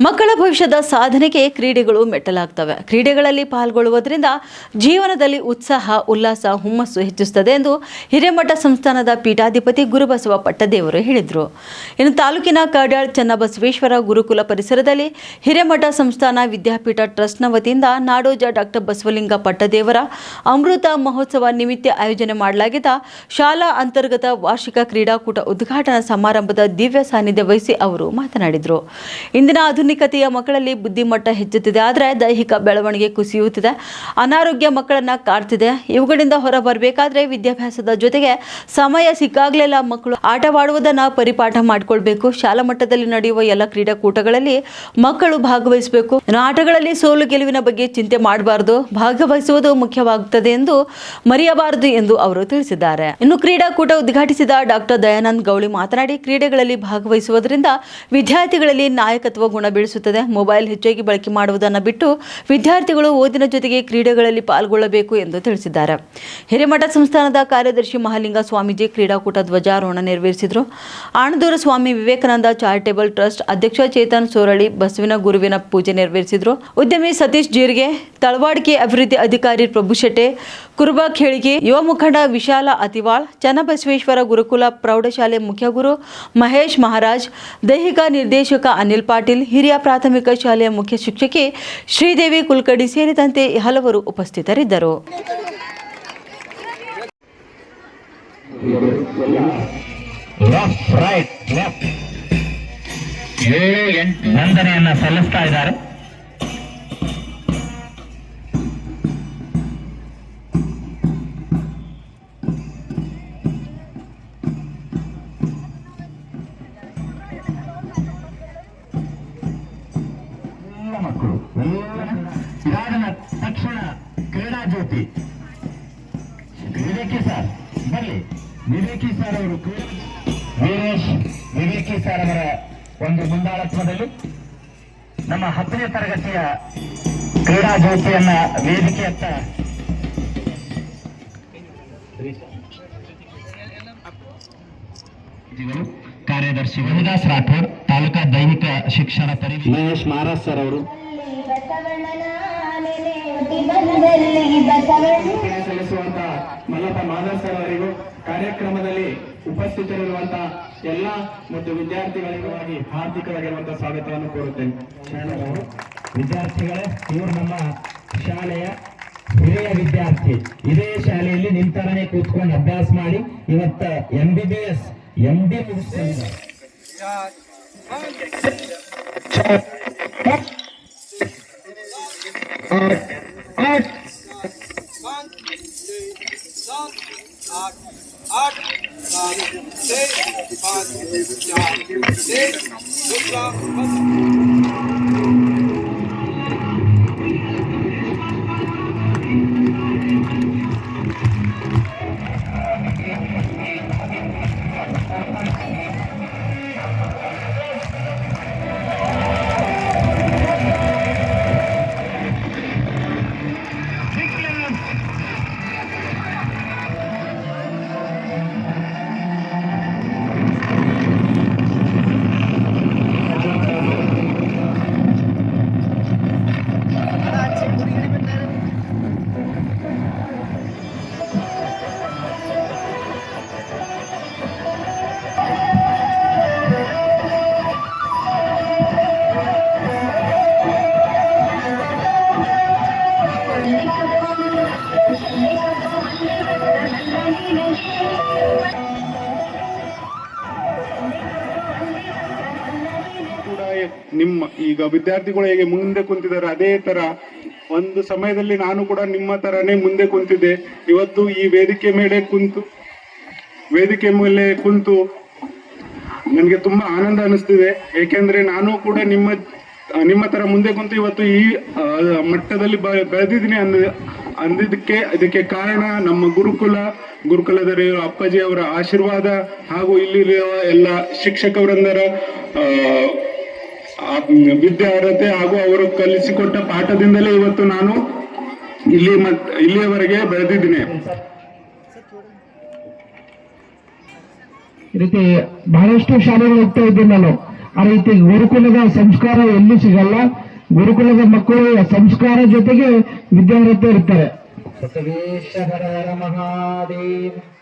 ಮಕ್ಕಳ ಭವಿಷ್ಯದ ಸಾಧನೆಗೆ ಕ್ರೀಡೆಗಳು ಮೆಟ್ಟಲಾಗ್ತವೆ. ಕ್ರೀಡೆಗಳಲ್ಲಿ ಪಾಲ್ಗೊಳ್ಳುವುದರಿಂದ ಜೀವನದಲ್ಲಿ ಉತ್ಸಾಹ, ಉಲ್ಲಾಸ, ಹುಮ್ಮಸ್ಸು ಹೆಚ್ಚಿಸುತ್ತದೆ ಎಂದು ಹಿರೇಮಠ ಸಂಸ್ಥಾನದ ಪೀಠಾಧಿಪತಿ ಗುರುಬಸವ ಪಟ್ಟದೇವರು ಹೇಳಿದರು. ಇನ್ನು ತಾಲೂಕಿನ ಕಡ್ಯಾಳ್ ಚನ್ನಬಸವೇಶ್ವರ ಗುರುಕುಲ ಪರಿಸರದಲ್ಲಿ ಹಿರೇಮಠ ಸಂಸ್ಥಾನ ವಿದ್ಯಾಪೀಠ ಟ್ರಸ್ಟ್ನ ವತಿಯಿಂದ ನಾಡೋಜ ಡಾಕ್ಟರ್ ಬಸವಲಿಂಗ ಪಟ್ಟದೇವರ ಅಮೃತ ಮಹೋತ್ಸವ ನಿಮಿತ್ತ ಆಯೋಜನೆ ಮಾಡಲಾಗಿದ್ದ ಶಾಲಾ ಅಂತರ್ಗತ ವಾರ್ಷಿಕ ಕ್ರೀಡಾಕೂಟ ಉದ್ಘಾಟನಾ ಸಮಾರಂಭದ ದಿವ್ಯ ಸಾನ್ನಿಧ್ಯ ವಹಿಸಿ ಅವರು ಮಾತನಾಡಿದರು. ಇಂದಿನ ಆಧುನಿಕತೆಯ ಮಕ್ಕಳಲ್ಲಿ ಬುದ್ಧಿಮಟ್ಟ ಹೆಚ್ಚುತ್ತಿದೆ, ಆದರೆ ದೈಹಿಕ ಬೆಳವಣಿಗೆ ಕುಸಿಯುತ್ತಿದೆ, ಅನಾರೋಗ್ಯ ಮಕ್ಕಳನ್ನ ಕಾಡ್ತಿದೆ. ಇವುಗಳಿಂದ ಹೊರಬರಬೇಕಾದ್ರೆ ವಿದ್ಯಾಭ್ಯಾಸದ ಜೊತೆಗೆ ಸಮಯ ಸಿಕ್ಕಾಗಲೆಲ್ಲ ಮಕ್ಕಳು ಆಟವಾಡುವುದನ್ನು ಪರಿಪಾಠ ಮಾಡಿಕೊಳ್ಬೇಕು. ಶಾಲಾ ಮಟ್ಟದಲ್ಲಿ ನಡೆಯುವ ಎಲ್ಲ ಕ್ರೀಡಾಕೂಟಗಳಲ್ಲಿ ಮಕ್ಕಳು ಭಾಗವಹಿಸಬೇಕು. ಆಟಗಳಲ್ಲಿ ಸೋಲು ಗೆಲುವಿನ ಬಗ್ಗೆ ಚಿಂತೆ ಮಾಡಬಾರದು, ಭಾಗವಹಿಸುವುದು ಮುಖ್ಯವಾಗುತ್ತದೆ ಎಂದು ಮರೆಯಬಾರದು ಎಂದು ಅವರು ತಿಳಿಸಿದ್ದಾರೆ. ಇನ್ನು ಕ್ರೀಡಾಕೂಟ ಉದ್ಘಾಟಿಸಿದ ಡಾಕ್ಟರ್ ದಯಾನಂದ್ ಗೌಳಿ ಮಾತನಾಡಿ, ಕ್ರೀಡೆಗಳಲ್ಲಿ ಭಾಗವಹಿಸುವುದರಿಂದ ವಿದ್ಯಾರ್ಥಿಗಳಲ್ಲಿ ನಾಯಕತ್ವ ಗುಣ ಬೆಳೆಸುತ್ತದೆ. ಮೊಬೈಲ್ ಹೆಚ್ಚಾಗಿ ಬಳಕೆ ಮಾಡುವುದನ್ನು ಬಿಟ್ಟು ವಿದ್ಯಾರ್ಥಿಗಳು ಓದಿನ ಜೊತೆಗೆ ಕ್ರೀಡೆಗಳಲ್ಲಿ ಪಾಲ್ಗೊಳ್ಳಬೇಕು ಎಂದು ತಿಳಿಸಿದ್ದಾರೆ. ಹಿರೇಮಠ ಸಂಸ್ಥಾನದ ಕಾರ್ಯದರ್ಶಿ ಮಹಾಲಿಂಗ ಸ್ವಾಮೀಜಿ ಕ್ರೀಡಾಕೂಟ ಧ್ವಜಾರೋಹಣ ನೆರವೇರಿಸಿದರು. ಆಣದೂರು ಸ್ವಾಮಿ ವಿವೇಕಾನಂದ ಚಾರಿಟೇಬಲ್ ಟ್ರಸ್ಟ್ ಅಧ್ಯಕ್ಷ ಚೇತನ್ ಸೋರಳಿ ಬಸವಿನ ಗುರುವಿನ ಪೂಜೆ ನೆರವೇರಿಸಿದರು. ಉದ್ಯಮಿ ಸತೀಶ್ ಜೀರಿಗೆ, ತಳವಾಡಿಕೆ ಅಭಿವೃದ್ಧಿ ಅಧಿಕಾರಿ ಪ್ರಭು ಶೆಟ್ಟೆ, ಕುರುಬಾ ಖೇಳಿಗೆ, ಯುವ ಮುಖಂಡ ವಿಶಾಲ ಅತಿವಾಳ್, ಚನ್ನಬಸವೇಶ್ವರ ಗುರುಕುಲ ಪ್ರೌಢಶಾಲೆ ಮುಖ್ಯ ಗುರು ಮಹೇಶ್ ಮಹಾರಾಜ್, ದೈಹಿಕ ನಿರ್ದೇಶಕ ಅನಿಲ್ ಪಾಟೀಲ್, ಹಿರಿಯ ಪ್ರಾಥಮಿಕ ಶಾಲೆಯ ಮುಖ್ಯ ಶಿಕ್ಷಕಿ ಶ್ರೀದೇವಿ ಕುಲಕರ್ಣಿ ಸೇರಿದಂತೆ ಹಲವರು ಉಪಸ್ಥಿತರಿದ್ದರು. ವಂದನೆಯನ್ನ ಸಲ್ಲಿಸ್ತಾ ಇದ್ದಾರೆ. ಮಕ್ಕಳು ಇದಾದ ತಕ್ಷಣ ಕ್ರೀಡಾ ಜ್ಯೋತಿ ವಿವೇಕಿ ಸರ್ ಬರಲಿ. ವಿವೇಕಿ ಸರ್ ಅವರು ವೀರೇಶ್ ವಿವೇಕಿ ಸರ್ ಅವರ ಒಂದು ಮುಂದಾಳತ್ವದಲ್ಲಿ ನಮ್ಮ 10ನೇ ತರಗತಿಯ ಕ್ರೀಡಾ ಜ್ಯೋತಿಯನ್ನ ವೇದಿಕೆಯತ್ತ ಕಾರ್ಯದರ್ಶಿ ವನದಾಸ್ ರಾಠೋಡ್, ತಾಲೂಕಾ ದೈಹಿಕ ಶಿಕ್ಷಣ ಮಹೇಶ್ ಮಹಾರಾಜ್ ಸರ್ ಅವರು ಸಲ್ಲಿಸುವಂತ ಮಲ್ಲಪ್ಪ ಮಾಧವ್ ಸರ್ ಅವರಿಗೂ ಕಾರ್ಯಕ್ರಮದಲ್ಲಿ ಉಪಸ್ಥಿತರಿರುವಂತಹ ಎಲ್ಲ ಮತ್ತು ವಿದ್ಯಾರ್ಥಿಗಳಿಗಾಗಿ ಹಾರ್ದಿಕವಾಗಿರುವಂತಹ ಸ್ವಾಗತವನ್ನು ಕೋರುತ್ತೇನೆ. ವಿದ್ಯಾರ್ಥಿಗಳೇ, ಇವರು ನಮ್ಮ ಶಾಲೆಯ ಹಿರಿಯ ವಿದ್ಯಾರ್ಥಿ. ಇದೇ ಶಾಲೆಯಲ್ಲಿ ನಿಂತರನೇ ಕೂತ್ಕೊಂಡು ಅಭ್ಯಾಸ ಮಾಡಿ ಇವತ್ತ MBBS MD ಮುಗಿಸ್ಕೊಂಡಿದ್ದಾರೆ. ನಿಮ್ಮ ಈಗ ವಿದ್ಯಾರ್ಥಿಗಳು ಹೇಗೆ ಮುಂದೆ ಕುಂತಿದ್ದಾರೆ ಅದೇ ತರ ಒಂದು ಸಮಯದಲ್ಲಿ ನಾನು ಕೂಡ ನಿಮ್ಮ ತರನೇ ಮುಂದೆ ಕುಂತಿದ್ದೆ. ಇವತ್ತು ಈ ವೇದಿಕೆ ಮೇಲೆ ಕುಂತು ನನಗೆ ತುಂಬಾ ಆನಂದ ಅನಿಸ್ತಿದೆ. ಏಕೆಂದ್ರೆ ನಾನು ಕೂಡ ನಿಮ್ಮ ತರ ಮುಂದೆ ಕುಂತು ಇವತ್ತು ಈ ಮಟ್ಟದಲ್ಲಿ ಬೆಳೆದಿದ್ದೀನಿ ಇದಕ್ಕೆ ಕಾರಣ ನಮ್ಮ ಗುರುಕುಲದ ಅಪ್ಪಾಜಿ ಅವರ ಆಶೀರ್ವಾದ ಹಾಗೂ ಇಲ್ಲಿರುವ ಎಲ್ಲ ಶಿಕ್ಷಕವೃಂದರ ವಿದ್ಯಾರ್ಹತೆ ಹಾಗೂ ಅವರು ಕಲಿಸಿಕೊಟ್ಟ ಪಾಠದಿಂದಲೇ ಇವತ್ತು ನಾನು ಇಲ್ಲಿಯವರೆಗೆ ಬೆಳೆದಿದ್ದೀನಿ. ಈ ರೀತಿ ಬಹಳಷ್ಟು ಶಾಲೆಗಳು ಹೋಗ್ತಾ ಇದ್ದೀನಿ ನಾನು. ಆ ರೀತಿ ಗುರುಕುಲದ ಸಂಸ್ಕಾರ ಎಲ್ಲೂ ಸಿಗಲ್ಲ. ಗುರುಕುಲದ ಮಕ್ಕಳು ಸಂಸ್ಕಾರ ಜೊತೆಗೆ ವಿದ್ಯಾರ್ಥಿ ಇರ್ತಾರೆ. ಬಸವೇಶ್ವರ ಮಹಾದೇವ್.